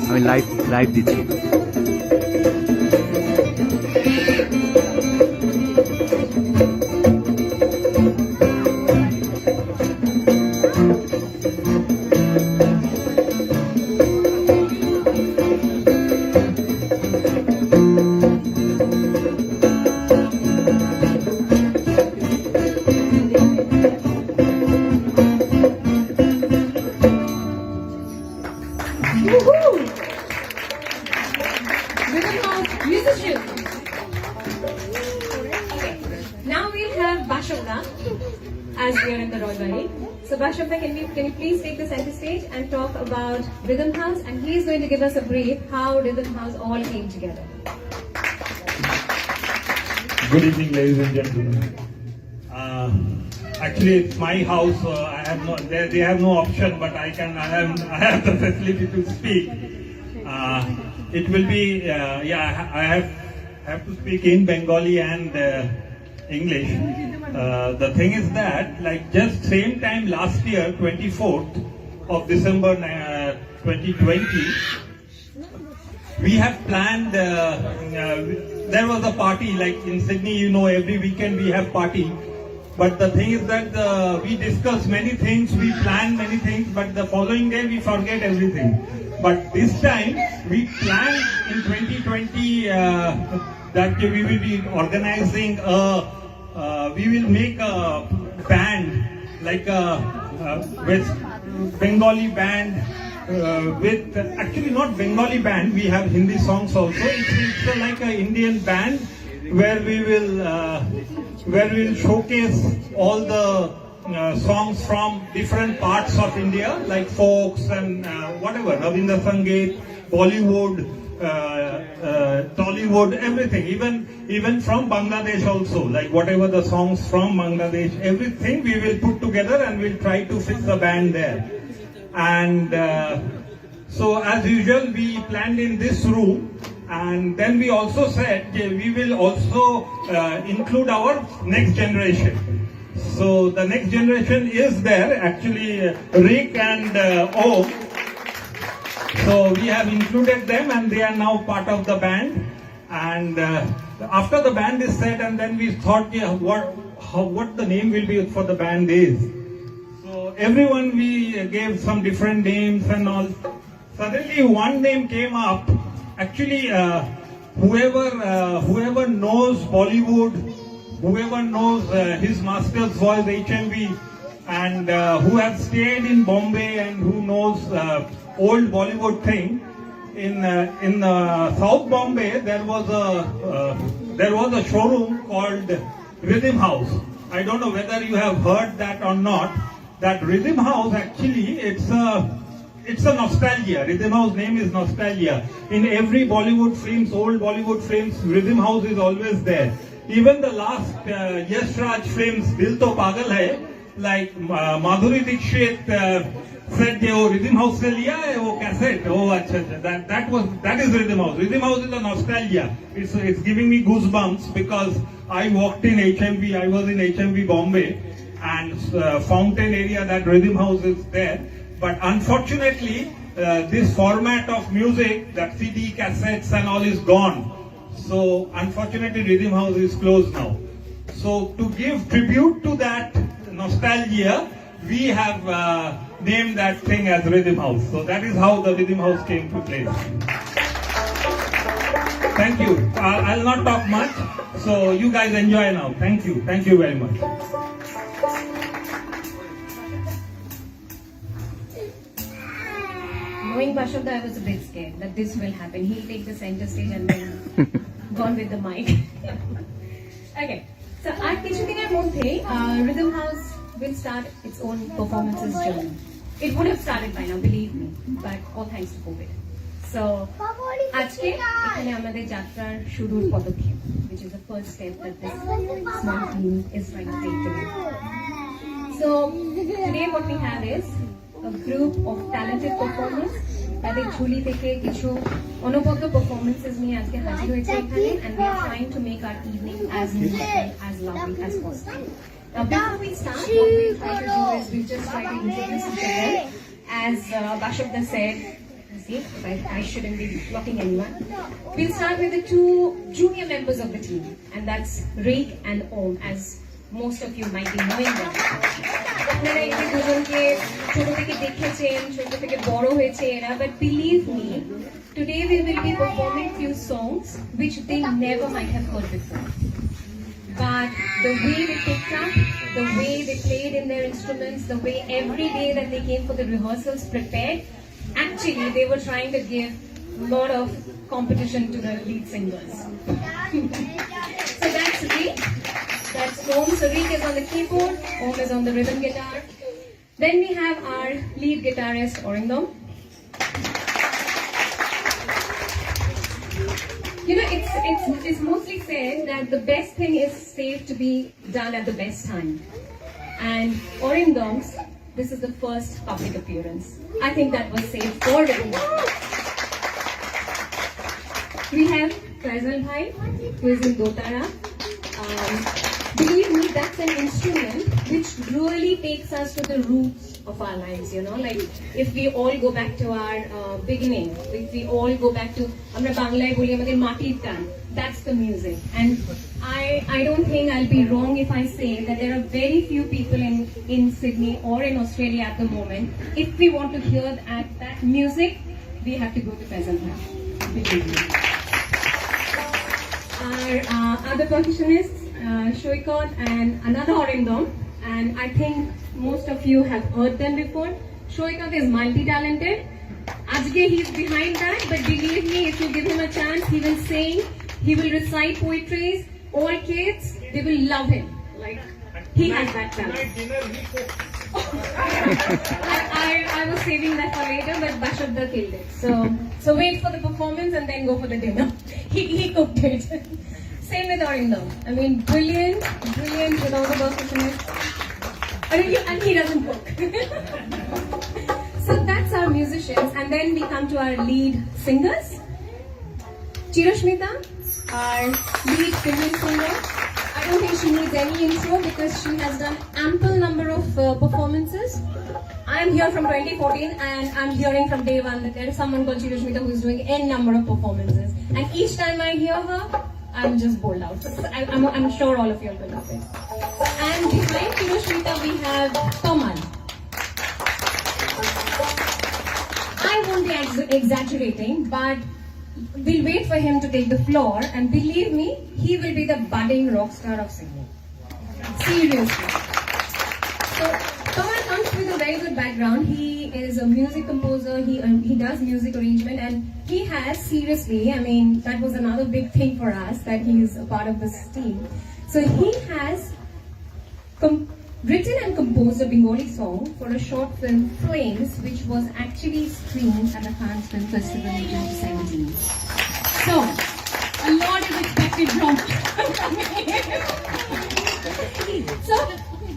আমি লাইভ দিচ্ছি। Now we'll have Bashanda as we are in the Royal Valley. So Bashanda, can you please take the center stage and talk about Rhythm House, and he is going to give us a brief how Rhythm House all came together. Good evening, ladies and gentlemen. Actually, it's my house. I have no. They have no option, but I have the facility to speak. It will be. I have to speak in Bengali and English. The thing is that, like, just same time last year, 24th of December 2020, we have planned. There was a party, like in Sydney, you know, every weekend we have party. But the thing is that we discuss many things, we plan many things, but the following day we forget everything. But this time we planned in 2020 that we will be organizing we will make a band, like a West Bengali band with, actually not Bengali band, we have Hindi songs also. It's like an Indian band where we will showcase all the songs from different parts of India, like folks and whatever, Rabindra Sangeet, Bollywood, Tollywood, everything, even from Bangladesh also, like whatever the songs from Bangladesh, everything we will put together and we'll try to fix the band there. And so as usual, we planned in this room, and then we also said we will also include our next generation. So the next generation is there, actually Rick and Om. So we have included them, and they are now part of the band. And after the band is set, and then we thought what the name will be for the band is. So everyone we gave some different names and all. Suddenly one name came up. Actually, whoever knows Bollywood, whoever knows his master's voice HMV, and who have stayed in Bombay and who knows old Bollywood thing, in South Bombay there was a showroom called Rhythm House. I don't know whether you have heard that or not. That Rhythm House, actually, it's a nostalgia. Rhythm House name is nostalgia. In every Bollywood films, old Bollywood films, Rhythm House is always there. Even the last Yash Raj films, Dil To Pagal Hai, like Madhuri Dixit said, "Oh, Rhythm House se liya hai, wo cassette." Oh, acha, that is Rhythm House. Rhythm House is a nostalgia. It's giving me goosebumps because I walked in HMV. I was in HMV Bombay, and Fountain area, that Rhythm House is there. But unfortunately, this format of music, that CD, cassettes and all is gone. So unfortunately, Rhythm House is closed now. So to give tribute to that nostalgia, we have named that thing as Rhythm House. So that is how the Rhythm House came to place. Thank you. I'll not talk much. So you guys enjoy now. Thank you. Thank you very much. Knowing Bashabda, I was a bit scared that this will happen. He'll take the center stage and then gone with the mic. Okay. So আর কিছুদিনের মধ্যে Rhythm House will start its own performances journey. It would have started by now, believe me, but all thanks to COVID. So আজকে এখানে আমাদের যাত্রার শুরুর পদক্ষেপ, which is the first step that this small team is trying to take today. So today what we have is a group of talented performers. তাদের ঝুলি থেকে কিছু অনবদ্য পারফরমেন্সেস নিয়ে আজকে হাজির হয়েছে এখানে, and we are trying to make our evening as musical, as lovely as possible. Now before we start, what we try to do is we just try to introduce each other. As Bashabda said, see, I shouldn't be blocking anyone. We'll start with the two junior members of the team, and that's Rick and Om, as most of you might be knowing them. আপনারা এই যে দুজনকে ছোট থেকে দেখেছেন, ছোট থেকে বড় হয়েছে এরা, but believe me, today we will be performing few songs which they never might have heard before. But the way they picked up, the way they played in their instruments, the way every day that they came for the rehearsals prepared, actually they were trying to give a lot of competition to the lead singers. So that's Rick. That's Om. So Rick is on the keyboard, Om is on the rhythm guitar. Then we have our lead guitarist, Orindom. You know, it's mostly said that the best thing is safe to be done at the best time. And Orindom's, this is the first public appearance. I think that was safe for Orindom. We have Faisal Bhai, who is in Dotara. Believe me, that's an instrument which really takes us to the roots of our lives, you know, like if we all go back to our beginning, if we all go back to amra Banglaয় বলি আমাদের মাটির টান, that's the music. And I don't think I'll be wrong if I say that there are very few people in Sydney or in Australia at the moment. If we want to hear that music, we have to go to Faisal Bhai. Our other percussionists, Shoikot and another Orindom, and I think most of you have heard them before. Shoikot is multi-talented. Ajge he's behind that, but believe me, if you give him a chance, he will sing, he will recite poetries. All kids, they will love him. Like he has that talent. I was saving that for later, but Bashabda killed it. So wait for the performance and then go for the dinner. He cooked it. Same with Orindom. I mean, brilliant with all the percussionists. And he doesn't cook. So that's our musicians, and then we come to our lead singers. Chirashmita, our lead female singer. I don't think she needs any intro because she has done ample number of performances. I'm here from 2014 and I'm hearing from day one that there is someone called Chirashmita who is doing n number of performances. And each time I hear her, I'm just bowled out. I'm sure all of you will love it. And behind Chirashmita we have Tomal. be exaggerating, but we'll wait for him to take the floor, and believe me, he will be the budding rock star of singing. Seriously. So, Kamal comes with a very good background. He is a music composer, he does music arrangement, and he has, seriously, I mean, that was another big thing for us, that he is a part of this team. So he has written and composed a Bengali song for a short film, Flames, which was actually screened at the Cannes Film Festival in 2017. So, a lot is expected from So,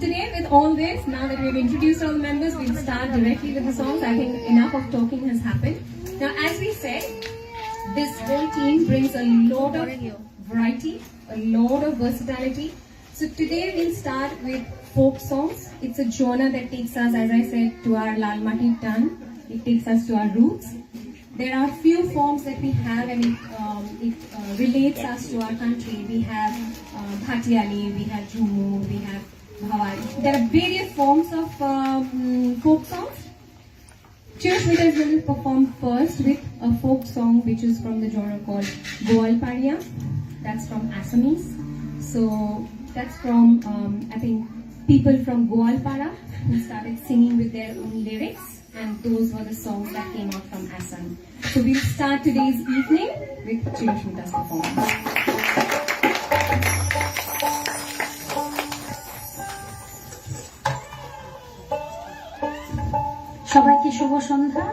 today with all this, now that we've introduced all the members, we'll start directly with the songs. I think enough of talking has happened. Now, as we said, this whole team brings a lot of variety, a lot of versatility. So today we'll start with folk songs. It's a genre that takes us, as I said, to our Lal Mati Tan. It takes us to our roots. There are few forms that we have, and it relates us to our country. We have Bhatiyali, we have Jhumu, we have Bhawari. There are various forms of folk songs. Chirashmita is going to perform first with a folk song which is from the genre called Goalpariya. That's from Assamese. So that's from, I think, people from Goalpara who started singing with their own lyrics, and those were the songs that came out from Assam. So we'll start today's evening with Chirashmita's performance. সবাইকে শুভ সন্ধ্যা।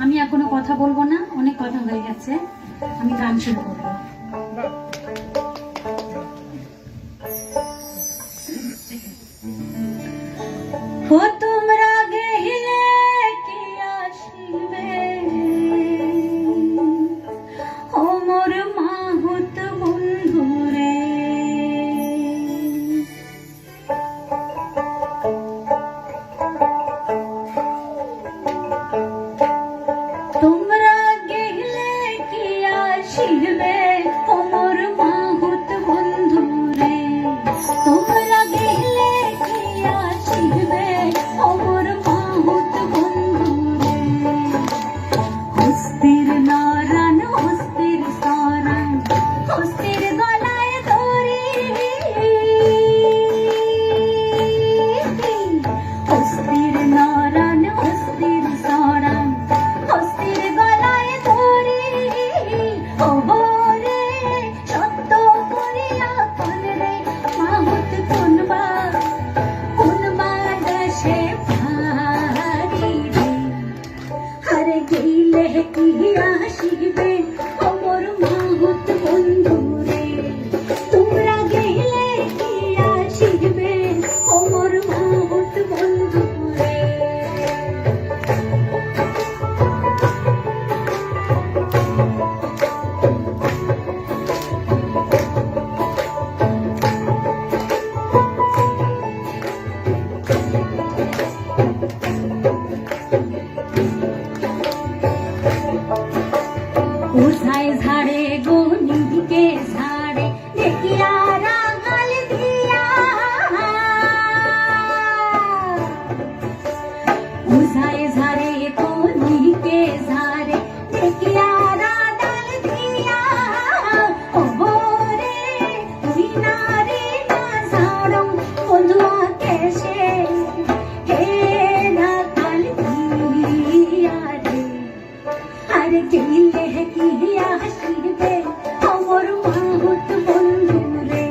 আমি আর কোনো কথা বলবো না, অনেক কথা হয়ে গেছে, আমি গান শুরু করবো। ও তোমরা গেলে কি আসিবে, ও মোর মাহুত বন্ধুরে, তোমরা গেলে কি আসিবে, ও মোর মাহুত বন্ধুরে, তোমরা গেলে কি আসিবে, ও মোর মাহুত বন্ধুরে। হস্তির নারায়ণ, হস্তির সরান, হস্তির গলায় দড়ি, হস্তির নারায়ণ, হস্তির সরান, হস্তির গলায় দড়ি। ওহো রে সত্য করিয়া কোন রে মাহুত কোনবা, কোনবা দেশে ভারি রে। আরে গেলে কি আসিবে, ও মোর মাহুত বন্ধুরে, তোমরা গেলে কি আসিবে, ও মোর মাহুত বন্ধুরে। উঠায় ঝাড়ে গনিকে ঝাড়ে, দেখিয়া রাঙাল দিয়া, উঠায় ঝাড়ে গনিকে ঝাড়ে, দেখিয়া রাঙাল দিয়া। ওহো রে তুই নারী না ঝাড়ং বন্ধুয়া কেশে, হে রাঙাল দিয়া রে। আরে গেলে কি আসিবে, ও মোর মাহুত বন্ধুরে,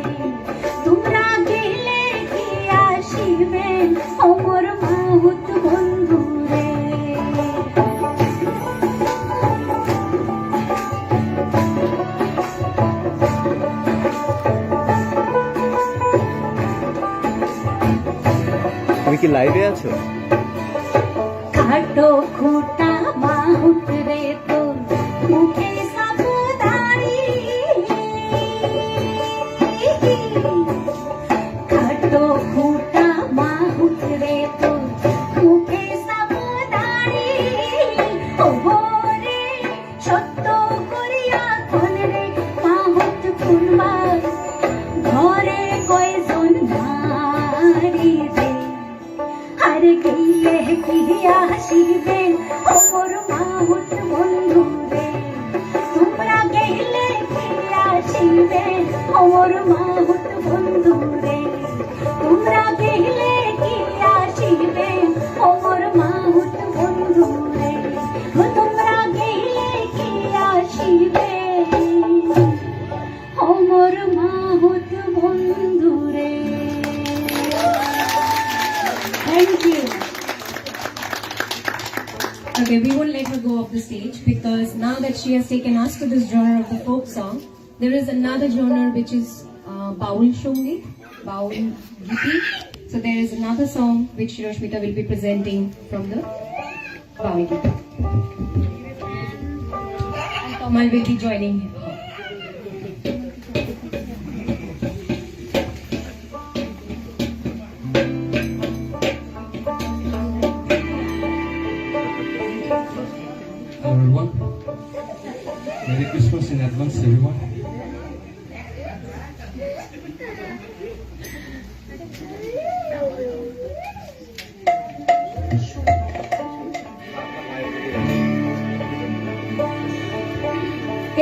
তোমরা গেলে কি আসিবে, ও মোর মাহুত বন্ধুরে। তুমি কি লাইভে আছো? খাটো খোটা মাহুত রে তোর মুখে সাবধানি, খাটো খোটা মাহুত রে তোর মুখে সাবধানি। ওহো রে সত্য করিয়া কোন রে মাহুত কোনবা, ঘরে কয়জন নারী রে। আরে গেলে কি আসিবে, ও মোর মোর মাহুত বন্ধু রে তোমরা গেলে কি আসিবে ও মোর মাহুত বন্ধু রে তোমরা গেলে কি আসিবে ও মোর মাহুত বন্ধু রে। Thank you. Okay, we won't let her go off the stage because now that she has taken us to this genre of the folk song, there is another genre which is Baul Shongi, Baul Giti. So there is another song which Rashmita will be presenting from the Baul Giti. And Kamal will be joining him. Everyone, Merry Christmas in advance, everyone.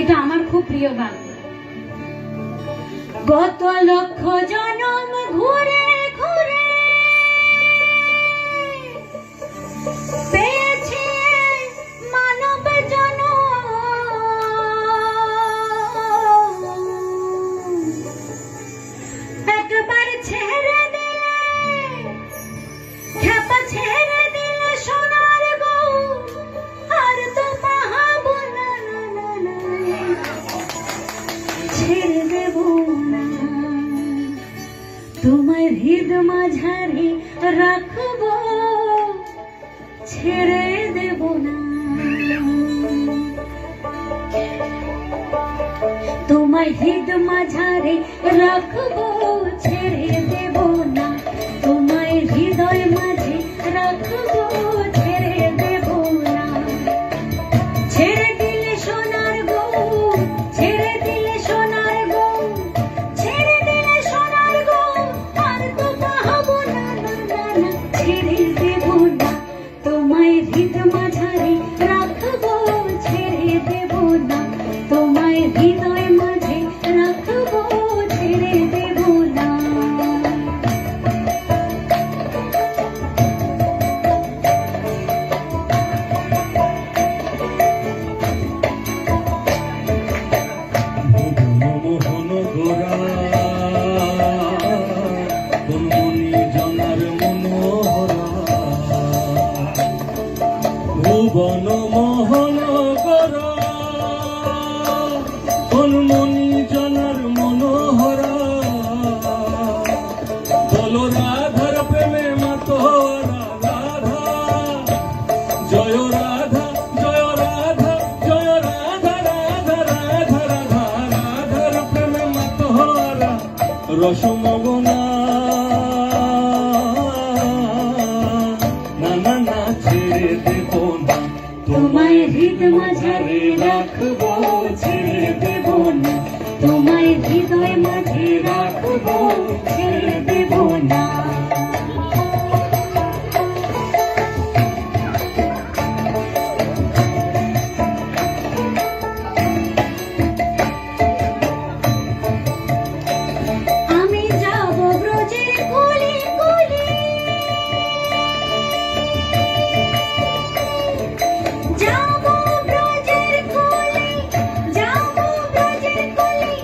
এটা আমার খুব প্রিয় গান। গত লক্ষ জনম ঘুরে ঘুরে পেয়েছি মানব জনম, একবার ছেড়ে দিলে খেপা ছেড়ে দিলে সোনার গৌ আর তো পাহাবো না, ছেড়ে দেব না তোমায় হৃদ মাঝারে রাখবো, ছেড়ে দেব না তোমায় হৃদ মাঝারে রাখবো, ছেড়ে দেব না তোমায় হৃদয় মাঝে রাখবো, ছেড়ে দেব না। ছেড়ে দিলে সোনার গৌ, ছেড়ে দিলে সোনার গৌ, ছেড়ে দিলে সোনার গৌ আর তো পাহাবো না, ছেড়ে দেব না তোমায় হৃদ মাঝারে রাখবো, ছেড়ে দেব না তোমায় হৃদয় মাঝে রাখবো, ছেড়ে দেব না। মোহন গোরা মনি জনার মনোহরা, ভুবন মোহন গোরা মনি জনার মনোহরা, বলো রাধার প্রেমে মাতোরা রাধা, জয় রাধা জয় রাধা জয় রাধা রাধা রাধা রাধা, রাধার প্রেমে মাতোরা রসমগনা, না না না ছেড়ে দেব না তোমায় হৃদ মাঝারে রাখবো, ছেড়ে দেব না তোমায় হৃদয় মাঝে রাখবো, ছেড়ে দেব না। আমি যাব ব্রজের গলি গলি, যাব ব্রজের গলি, যাব ব্রজের গলি,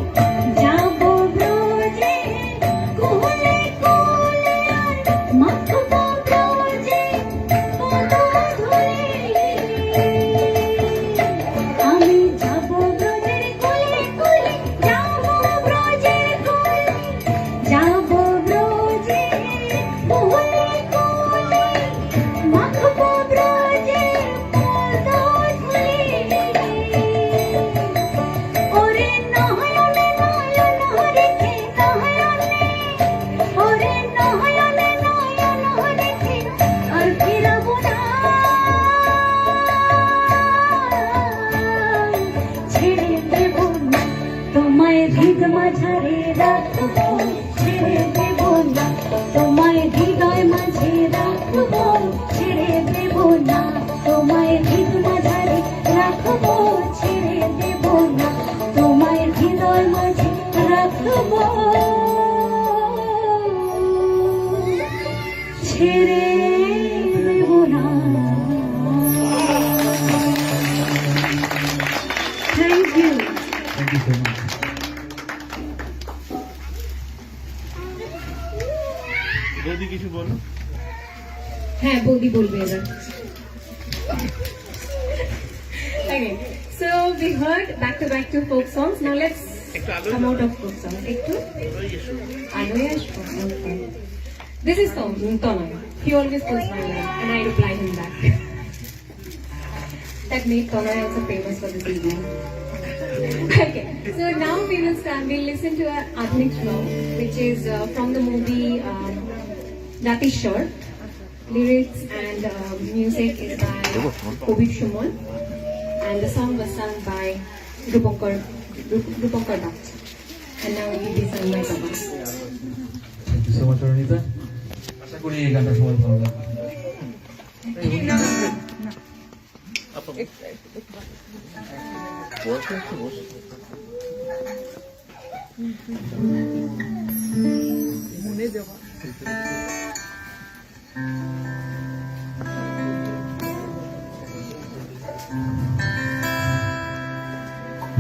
যাব ব্রজের গলি গলি, আর মাখবো ব্রজে পদধূলি। আমি যাব ব্রজের গলি গলি, যাব ব্রজের গলি, যাব ব্রজের গলি গলি, মাখবো ব্রজের পদধূলি। ওরে নয়নে নয়ন রেখে নয়নে, ওরে নয়নে নয়ন রেখে আর ফিরবো না, ছেড়ে দেব না তোমায় হৃদ মাঝারে রাখবো, ছেড়ে দেব না তোমায় হৃদয় মাঝে রাখবো, ছেড়ে দেব না তোমায় হৃদ মাঝারে রাখবো, ছেড়ে দেব না তোমায় হৃদয় মাঝে রাখবো, ছেড়ে দেব না। Thank you. Thank you so much. বৌদি কিছু বলো। হ্যাঁ বৌদি বলবে এবার। Okay, so we heard back to folk songs. Now let's come out of folk songs. Ektu Aloy Ashko. Okay. This is Tonoy. He always calls my name and I reply him back. That made Tonoy also famous for this evening. Okay, so now we will start. We'll listen to our Adhunik song, which is from the movie Rati Shore. Lyrics and music is by Kobir Shumon, and the song was sung by Rupankar Dutt. And now it will be sung by Baba. Thank you so much Arunita. আশা করি এই গানটা সবার ভালো লাগবে।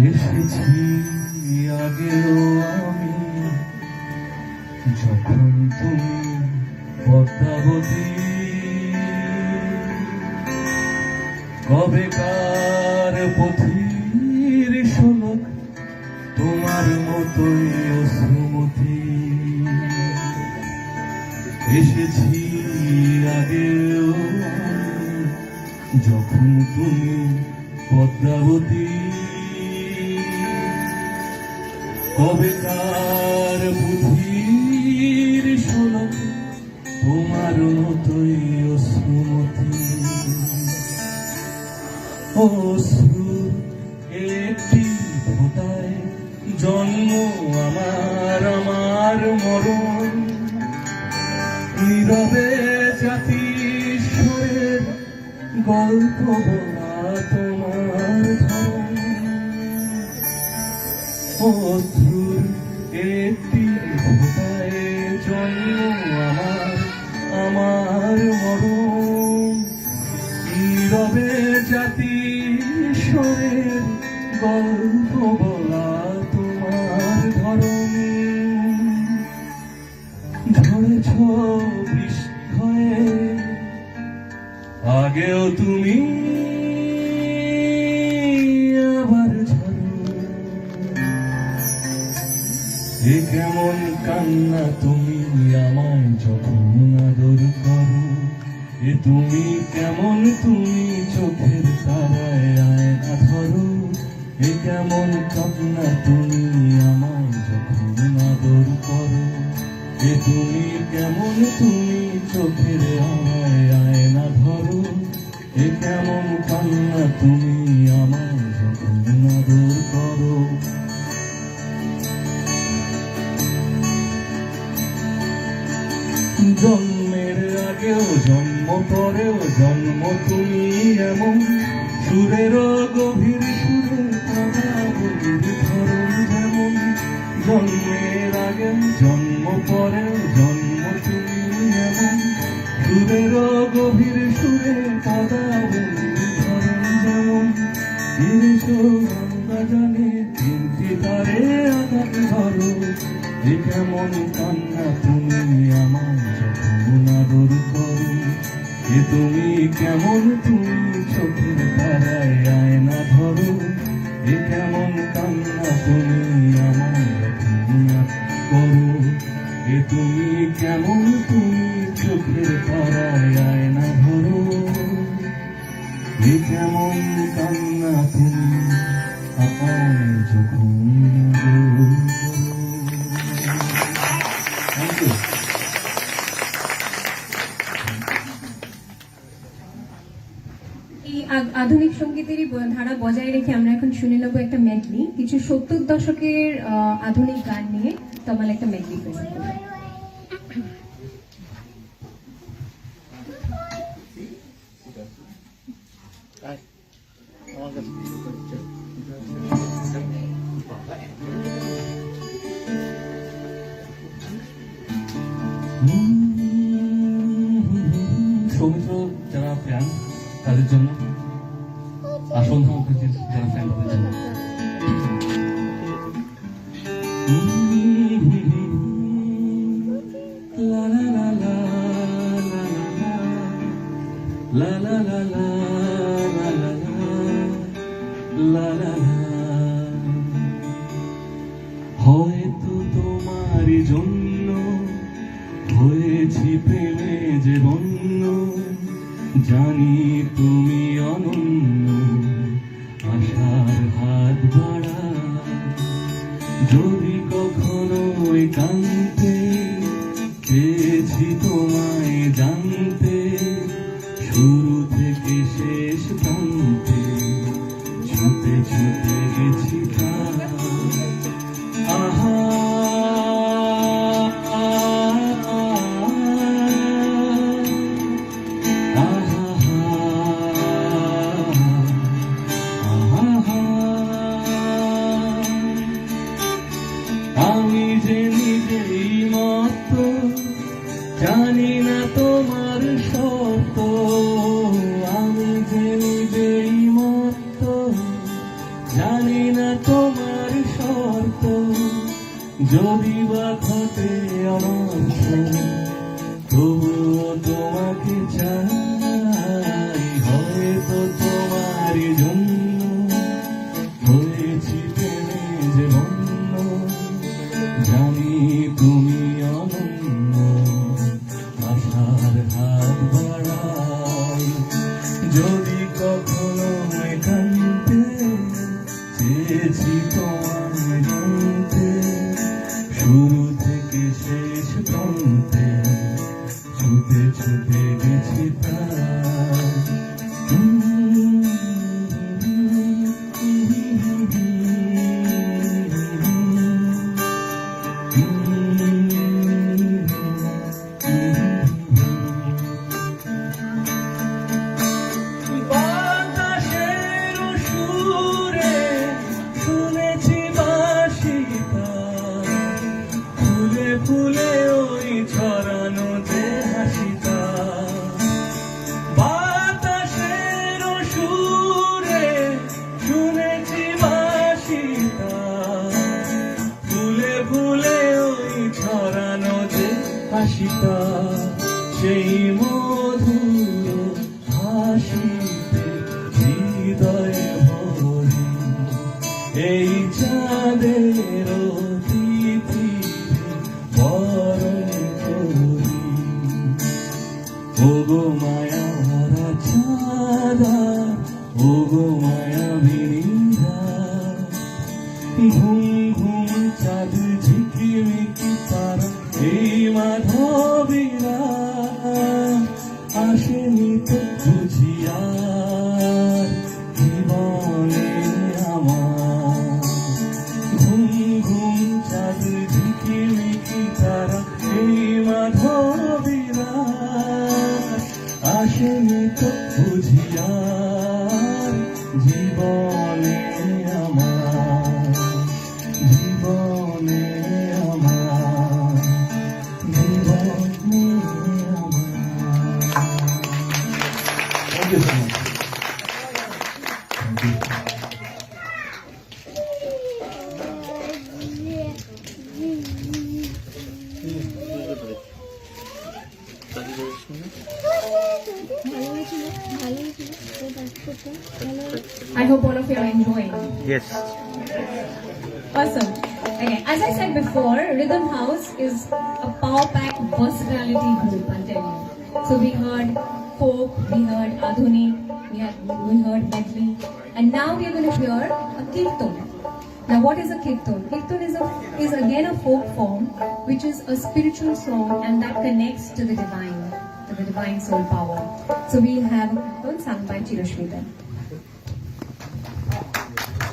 এসেছি আগেও আমি, যখন তুমি পদ্মাবতী, কবেকার পথির শোনক তোমার মতোই অশ্রুমতি। এসেছি আগেও আমি, যখন তুমি পদ্মাবতী, কবেকার বুধির শোনক তোমার মতোই অশ্রুমতি। অশ্রু একটি ফোঁটায় জন্ম আমার, আমার মরণ, নীরবে জাতিস্বরের গল্প বলা তোমার ধরন। অশ্রুর একটি ফোঁটায় জন্ম আমার, আমার মরণ, নীরবে জাতিস্বরের গল্প বলা তোমার ধরন। ঝরেছ বৃষ্টি হয়ে আগেও তুমি, আবার ঝরো। এ কেমন কান্না তুমি আমায় যখন আদর করো, এ তুমি কেমন তুমি চোখের তারায় আয়না ধরো। এ কেমন কান্না তুমি আমায় যখন আদর করো, এ তুমি কেমন তুমি চোখের আমায় আয়না ধরো। এ কেমন কান্না তুমি আমায় যখন আদর করো। জন্মের আগেও জন্ম পরেও জন্ম তুমি এমন, সুরের গভীর সুরে কথা বলির ধরন যেমন। জন্মের আগে জন্ম পরেও জন্ম তুমি এমন, সুরের গভীর সুরে কথা বলির ধরন যেমন। আমরা জানি চিন্তি তারে আঘাত ধরো। এ কেমন কান্না তুমি আমায় যখন আদর করো, এ তুমি কেমন তুমি চোখের তারায় আয়না ধরো। এ কেমন কান্না তুমি আমায় যখন করো, এ তুমি কেমন তুমি চোখের তারায় আয়না ধরো। এ কেমন কান্না তুমি আমায় যখন আদর করো। Thank you. এই আধুনিক সঙ্গীতেরই ধারা বজায় রেখে আমরা এখন শুনে নেবো একটা মেডলি, কিছু 70 দশকের আধুনিক গান নিয়ে তমাল একটা মেডলি প্রেজেন্ট করবে। আমার কাছে সৌমিত্র যারা ফ্যান তাদের জন্য, আর সন্ধ্যা মুখার্জির যারা ফ্যান তাদের জন্য। লা লা লা লা লা লা লা লা লা লা লা লা লা। হয়তো তোমার জন্য হয়েছি প্রেমে যে বন্য, জানি তুমি অনন্য, আশার হাত বাড়া। যদি কখনো একান্তে পেয়েছি তোমায় জানতে, শুরু থেকে শেষ প্রান্তে ছুটে ছুটে গেছি প্রায়। আহা আমি যে নিজেই মত, জানি না তোমার সত্য। আমি যে নিজেই মত, জানি না তোমার শর্ত। যদি বা ঘটে অনর্থ, তবুও তোমাকে চাই। হয়তো তোমার জন্য হয়েছি প্রেমে যে বন্য, জানি তুমি অনন্য, আশার হাত বাড়াই। যদি কখনো একান্তে চেয়েছি তোমায় জানতে, শুরু থেকে শেষ প্রান্তে ছুটে ছুটে গেছি বাতাসের সুরে শুনেছি বাঁশিটা, ফুলে ফুলে ওই ছড়ানো যে হাসিটা। বাতাসের সুরে শুনেছি বাঁশিটা, ফুলে ফুলে ওই ছড়ানো যে হাসিটা। সেই মধুর হাসিতে হৃদয়ে ভরি, এই চাঁদের তিথিতে বরণ করি। ওগো মায়া ভরা চাঁদা, ওগো মায়া বিনীরা, ঘুম ঘুম চাঁদ ঝিকিমিকি তারা, এই মাধবীরা আসেনি তো বুঝিয়ার জীবনে আমার। ঘুম ঘুম চাঁদ ঝিকিমিকি তারা, এই মাধবীরা আসেনি তো বুঝিয়ার জীবনে আমার। জীবনে আমার, জীবনে আমার। Thank you so much. Thank you. I hope all of you are enjoying. Yes. Awesome. Okay, as I said before, Rhythm House is a power-packed versatility group, I'll tell you. So we heard folk, we heard adhunik, we heard medley, and now we are going to hear a kirtan. Now, what is a kirtan? Kirtan is again a folk form, which is a spiritual song, and that connects to the divine soul power. So we'll have a kirtan sung by Chirashmita.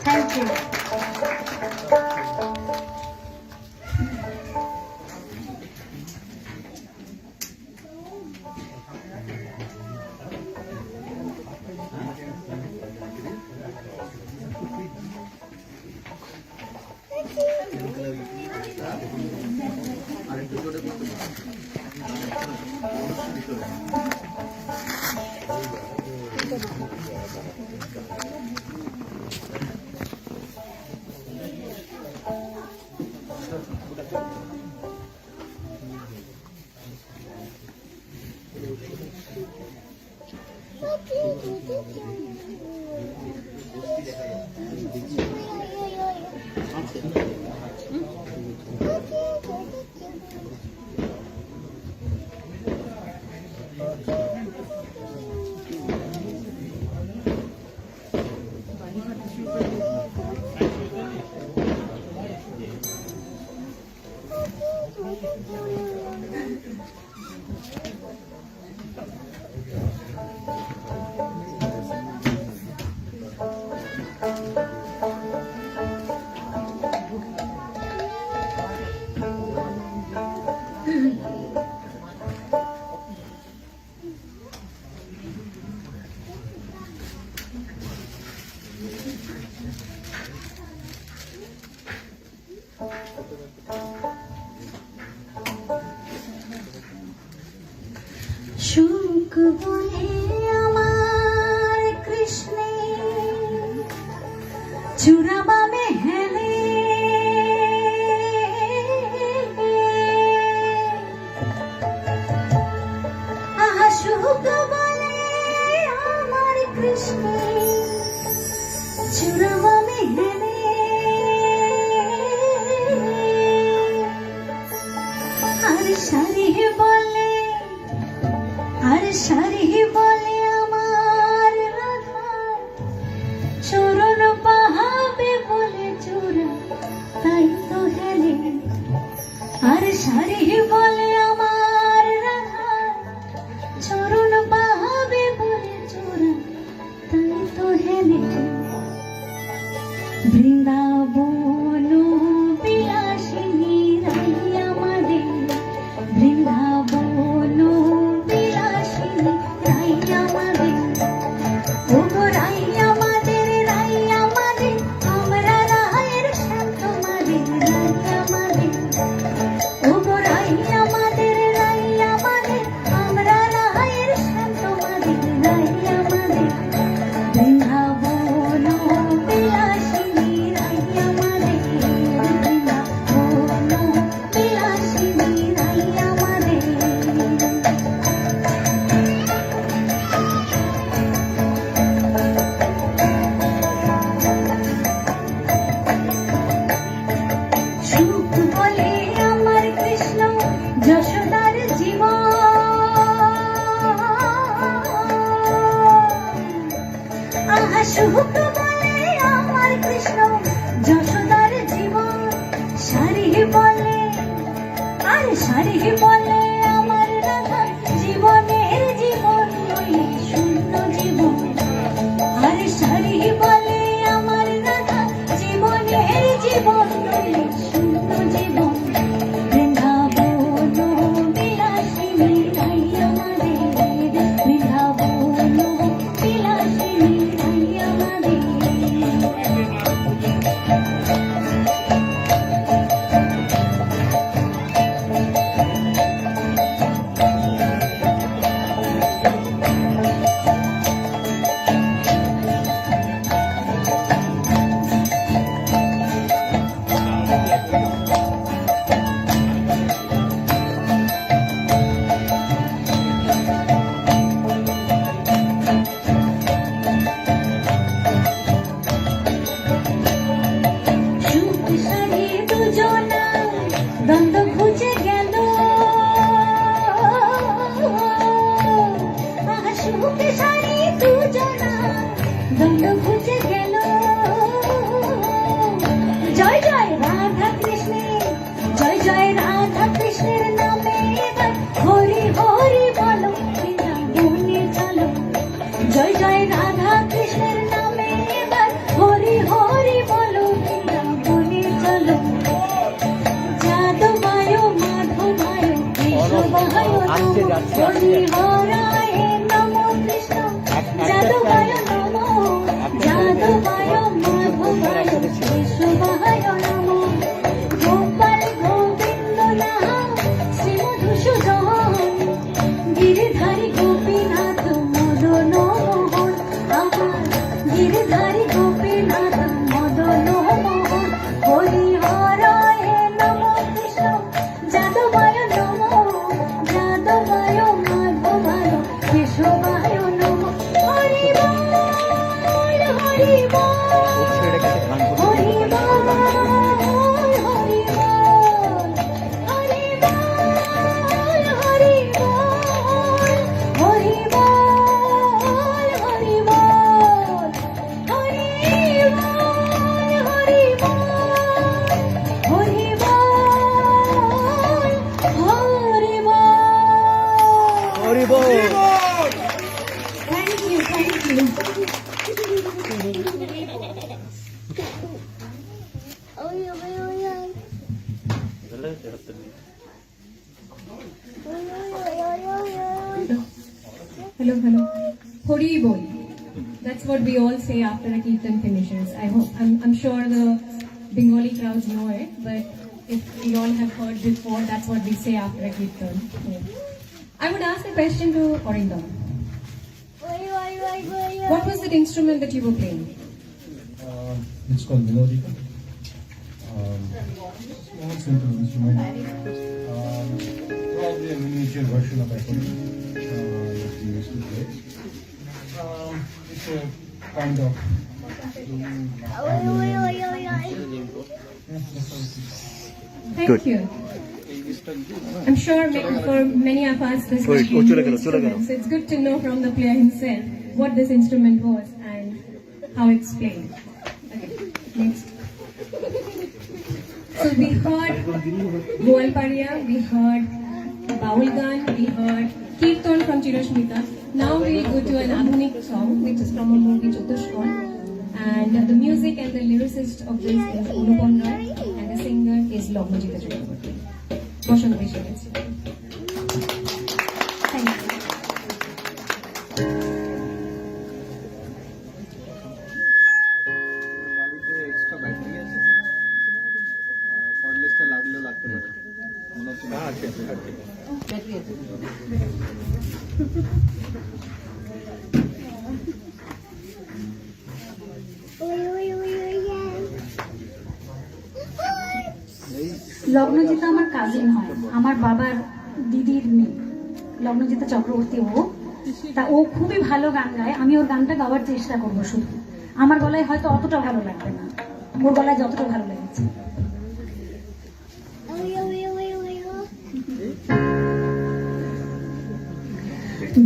Thank you. সুখ বলে আমার কৃষ্ণে চূড়াবামে হেলে আহা সুখ বলে আমার কৃষ্ণে চূড়াবামে হেলে আর সারি বলে আর সারি বলে আমার রাধা চরণ পাহাবে বলে চূড়া তাই তো হেলে আর সারি বলে আমার রাধা চরণ পাহাবে বলে চূড়া তাই তো হেলে বৃন্দাবন বিলাসিনী রাই আমাদের বৃন্দাবন বিলাসিনী রাই আমাদের ও গো রাই আমাদের আমরা রায়ের শান্ত মাদের রাই আমাদের ও গো রাই আমাদের আমরা রায়ের শান্ত মাদের রাই আমাদের বৃন্দাবন বিলাসিনী রাই আমাদের বৃন্দাবন বিলাসিনী রাই আমাদের সুখ বলে আমার কৃষ্ণ যশোদার জীবন আহা সুখ বলে আমার কৃষ্ণ যশোদার জীবন সারি বলে আর সারি বলে আমার রাধা জীবনের জীবন নইলে শূন্য জীবন আর সারি বলে আমার রাধা জীবনের জীবন নইলে শূন্য জীবন বৃন্দাবন বিলাসিনী রাই আমাদের বৃন্দাবন বিলাসিনী রাই আমাদের সুখ সারি দুজনা দ্বন্দ্ব খুঁজে গেল আহা সুখ সারি দুজনা দ্বন্দ্ব খুঁজে গেল জয় জয় রাধা কৃষ্ণের জয় জয় রাধা কৃষ্ণের নামে এবার হরি হরি বলো বৃন্দাবনে চলো জয় জয় রাধা কৃষ্ণের নামে এবার হরি হরি বলো বৃন্দাবনে চলো যাদবায় মাধবায় কেশবায় নমো হরি হরায় নমো কৃষ্ণ যাদবায় নমো যাদবায় মাধবায় কেশবায় নমো গোপাল গোবিন্দ নাম শ্রী মধুসূদন গিরিধারী গোপীনাথ মদন মোহন গোবিন্দায় নমঃ হরি বল হরি বল হরি বল হরি বল হরি বল হরি বল হরি বল হরি বল হরি বল হরি বল Thank you. Hello. Hori bol. That's what we all say after a kirtan finishes. I'm sure the Bengali crowds know it, but if we all have heard before, that's what we say after a kirtan. Yeah. I would ask a question to Orindam. What was that instrument that you were playing? It's called melodica. Small simple instrument. Probably a miniature version of accordion that we used to play. It's a kind of. Thank you. I'm sure for many of us this might be a new instrument, so it's good to know from the player himself what this instrument was and how it's played. Okay, next. So we heard Goalparia, we heard Baulgan, we heard Kirtan from Chirashmita. Now we'll go to an Adhunik song which is from a movie Chatushkon. And the music and the lyricist of this is Anupam Roy and the singer is Lognajita Chakraborty. Boshan Vishwas. Thank you. গাড়িতে extra battery আছে কর্ডলেসটা লাগলেও লাগতে পারে মনে হচ্ছে না আছে battery আছে লগ্নজিতা আমার কাজিন হয়, আমার বাবার দিদির মেয়ে লগ্নজিতা চক্রবর্তী। ও খুবই ভালো গান গায়। আমি ওর গানটা গাওয়ার চেষ্টা করবো, শুধু আমার গলায় হয়তো অতটা ভালো লাগবে না, ওর গলায় যতটা ভালো লেগেছে।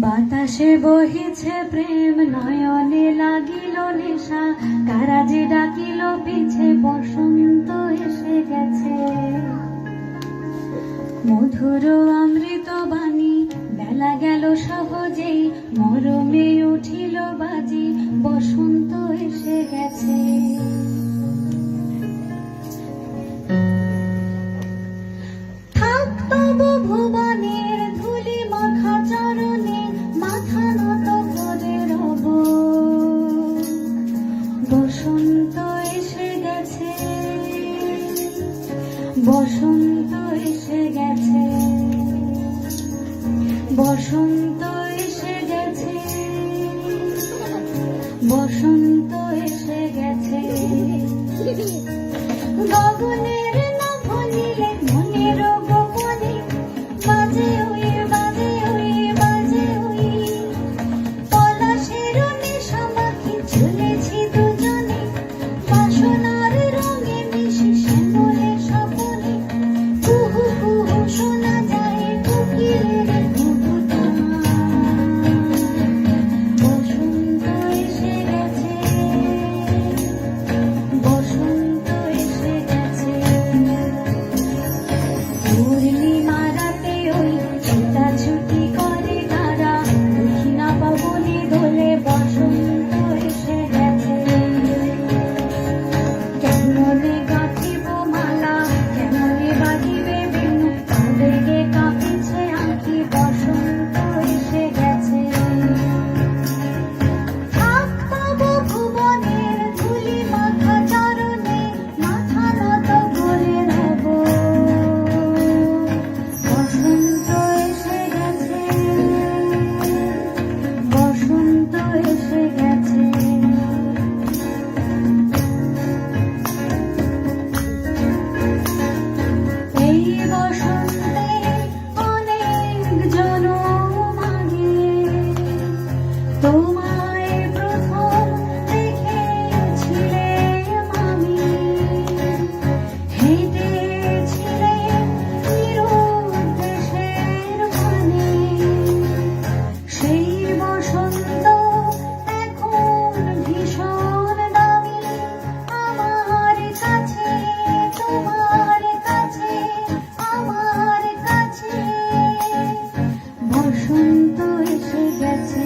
বাতাসে বহিছে প্রেম, নয়নে লাগিল নেশা, কারাজে ডাকিল পিছে, বসন্ত এসে গেছে। মধুর অমৃত বাণী, বেলা গেল সহজেই, মরমে উঠিল বাজি, বসন্ত এসে গেছে। থাক তবু ভুবনের ধুলি মাখা চরণে, মাথা নত করে রব। বসন্ত এসে গেছে, বসন্ত এসে গেছে, বসন্ত এসে গেছে, বসন্ত এসে গেছে। গগনের নভ নীলে মনের গোপনে, বাজে ওই বাজে ওই বাজে ওই, পলাশের নেশা মাখি চলেছি দুজনে, বাসনার রঙে মিশি শ্যামলে স্বপনে, কুহু কুহু শোনা যায় কোকিলের কুহুতান। বসন্ত এসে গেছে, বসন্ত এসে গেছে, তোমায় প্রথম দেখেছিলাম আমি, হেঁটেছিলে নিরুদ্দেশের মানে। সেই বসন্ত এখন ভীষণ দামি আমার কাছে, তোমার কাছে, আমার কাছে। বসন্ত এসে গেছে,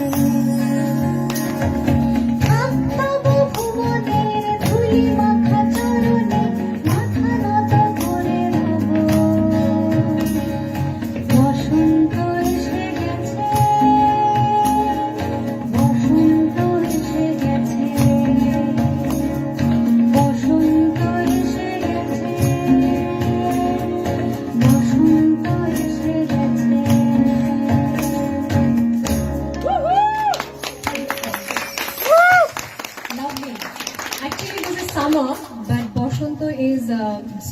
তবু ভুবনের ধুলি মাখা চরণে মাথা নত করে রব। বসন্ত এসে গেছে, বসন্ত এসে গেছে, বসন্ত এসে গেছে, বসন্ত এসে গেছে। Lovely. Actually, this is summer, but Boshanto is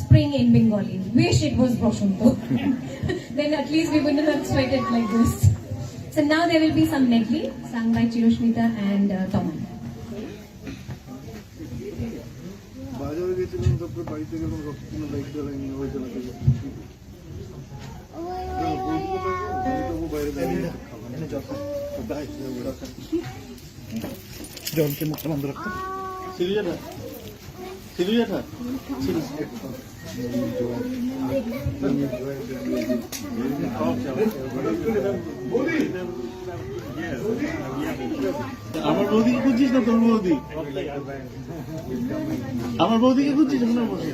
spring in Bengali. Wish it was Boshanto. Then at least we wouldn't have sweated like this. So now there will be some medley sung by Chiroshmita and Toman. বাজারে গেছিলাম, তারপরে বাড়িতে গেলাম, রক্তদান দায়িত্ব line ওই জেলাতে বাইরে দাঁড়িয়ে জলকে মুখটা বন্ধ রাখতে সিরিয়াটা সিরিয়াটা আমার বৌদিকে খুঁজছিস না? তোর বৌদি, আমার বৌদিকে খুঁজছিস? আপনার বসে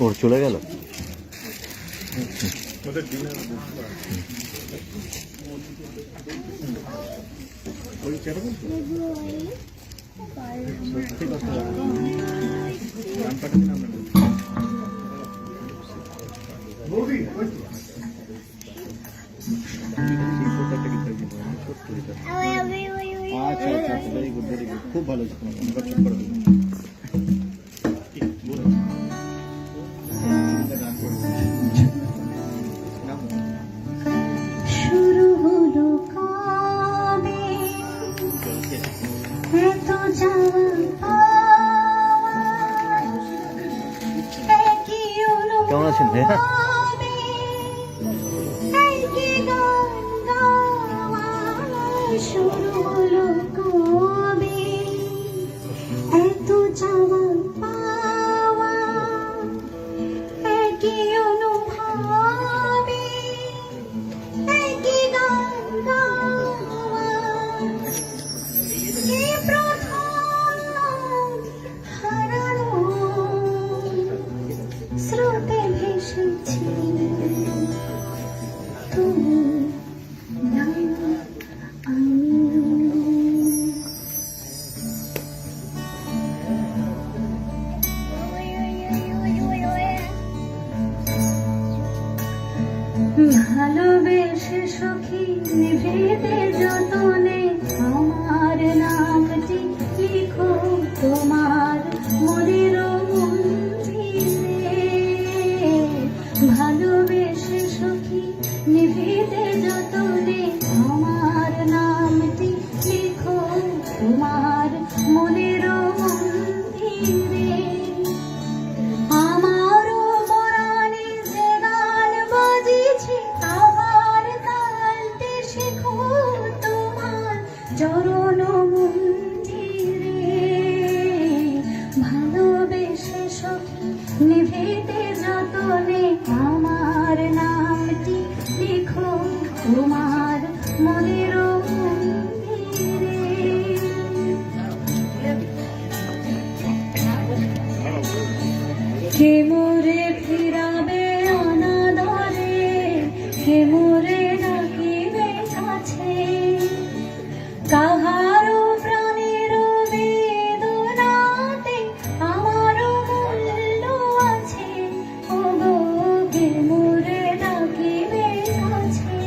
ওর চলে গেল। আচ্ছা আচ্ছা, ভেরি গুড ভেরি গুড, খুব ভালো হচ্ছে। শুরু হলো কবে এত যাওয়া পাওয়া, একই কেমন আছেন ভাইয়া? অনুভবে, একই গান গাওয়া। শুরু হলো কবে এত যাওয়া পাওয়া, একই অনুভবে, একই গান গাওয়া। কে প্রথম হারানো স্রোতে ভেসেছি, তুমি না আমি। ভালোবেসে সখী নিভৃতে যতনে আমার নামটি লিখো তোমার মনের মন্দিরে। ভালোবেসে সখী নিভৃতে যতনে আমার নামটি লিখো তোমার মনের মন্দিরে। আমারও মরানে যে গান বাজিছে তাহার তালটি শেখো তোমার চরণ মন্দিরে। ভালোবেসে সখী নিভৃতে যতনে আমার নামটি লিখো তোমার মনের মন্দিরে। কে মোরে ফিরাবে অনাদরে, কে মোরে ডাকিবে কাছে। কাহারো প্রাণের বেদনাতে আমারও মূল্য আছে। ওগো কে মোরে ডাকিবে কাছে।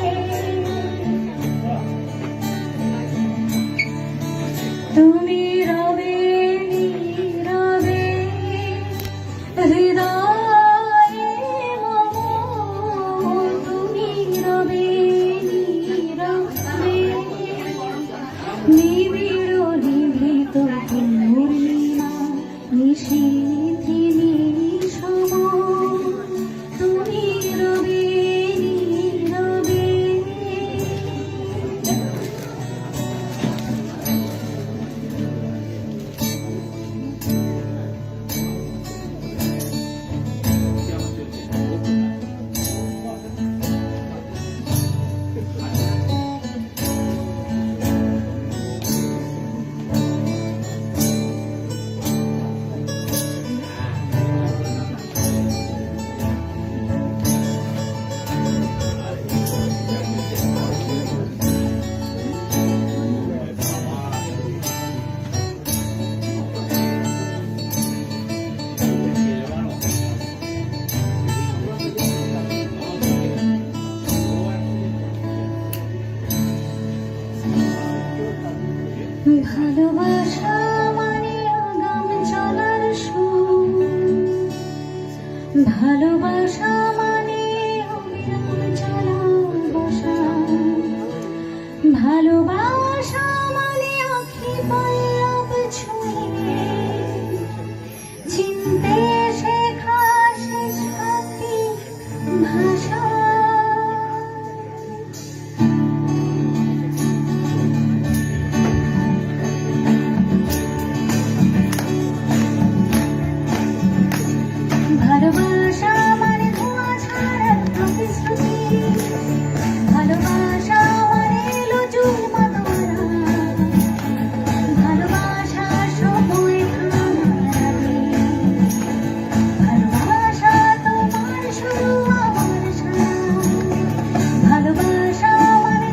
ভালোবাসা মানে আগাম চলার সুর, ভালোবাসা মানে অবিরাম চলা বসা, ভালোবাসা মানে আখি পল্লব ছুঁয়ে চিনতে শেখা শেষ হাতি ভাষা। ভালোবাসা মানে ধোঁয়া ছাড়া প্রতিশ্রুতি, ভালোবাসা মানে লুচুর মাতোয়ারা, ভালোবাসা সময় থামারাবে, ভালোবাসা তোমার শুরু আমার সারা, ভালোবাসা মানে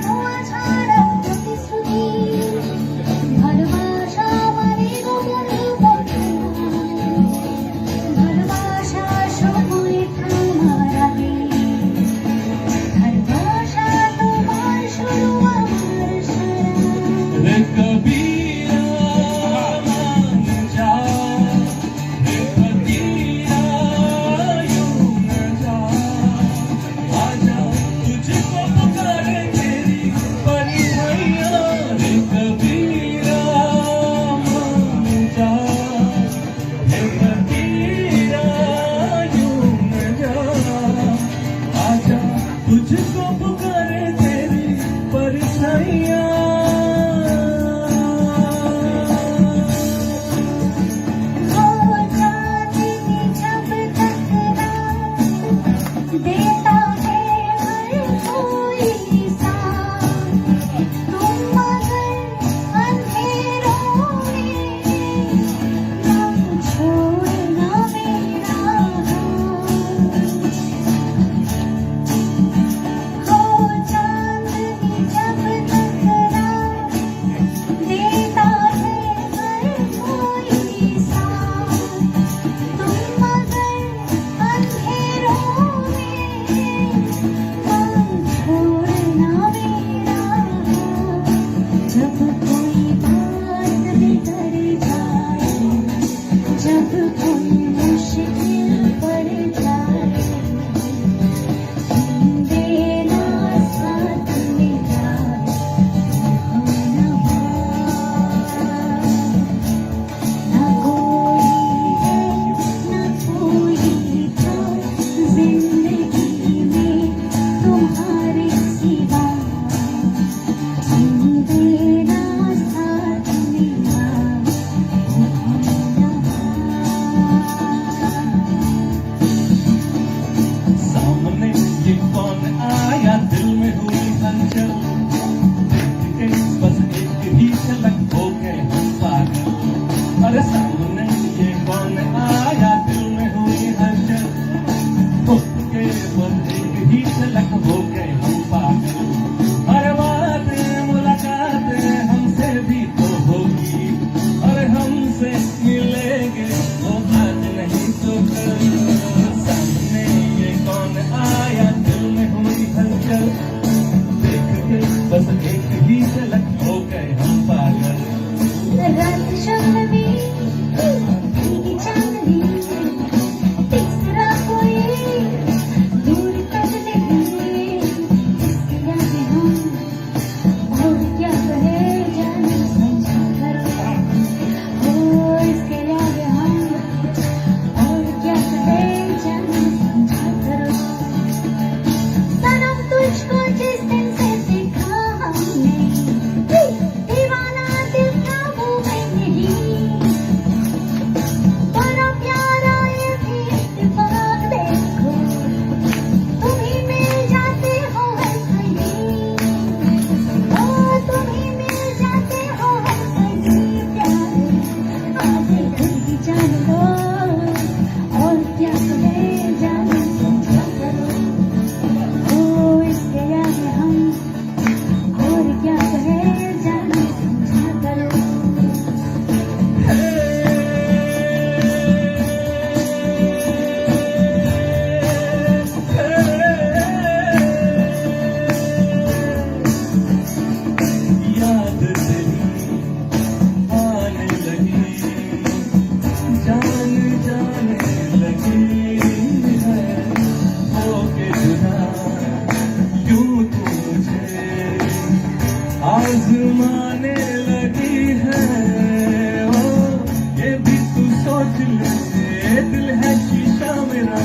आजमाने लगी है ओ, ये भी तू सोच ले, दिल है शीशा मेरा,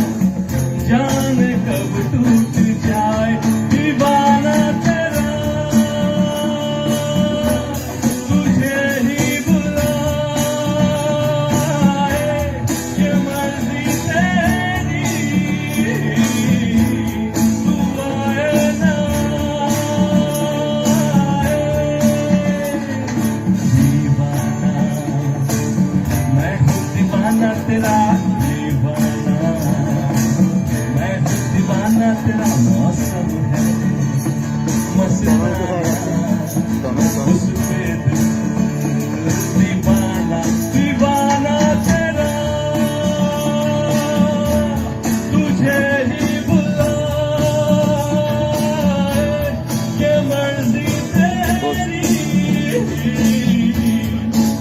जाने कब टूट जाए दीवाना तेरा, तुझे ही बुलाए, ये मर्जी तेरी, तू आए ना आए। दीवाना मैं हूँ, दीवाना तेरा, दीवाना मैं हूँ, दीवाना तेरा, मौसम है मस्ताना, उस पे दिल दीवाना, दीवाना तेरा, तुझे ही बुलाए, ये मर्जी तेरी,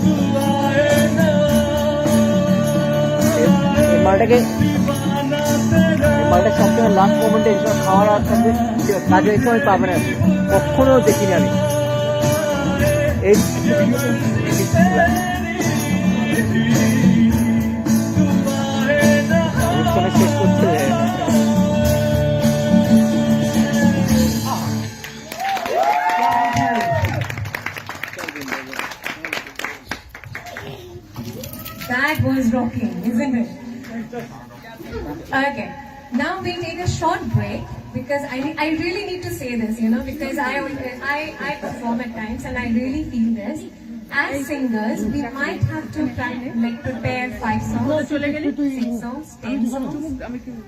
तू आए ना মালটাকে दीवाना तेरा। মালটা সবসময় লাস্ট মোমেন্টে খাওয়ার আর সঙ্গে কাজে এই সময় পাবে না, কখনো দেখিনি আমি এই অনুষ্ঠানে শেষ করতে That was rocking, isn't it? Okay. Now we take a short break because I really need to say this, because I perform at times and I really feel this. As singers, we might have to prepare 5 songs, 6 songs, 10 songs.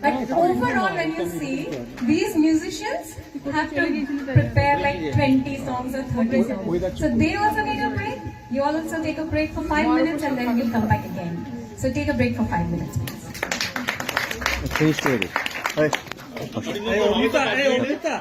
But overall, when you see, these musicians have to prepare like 20 songs or 30 songs. So they also need a break. You all also take a break for 5 minutes and then we'll come back again. So take a break for 5 minutes, please. Finish করে দিই। Hey, Olita, hey, Olita.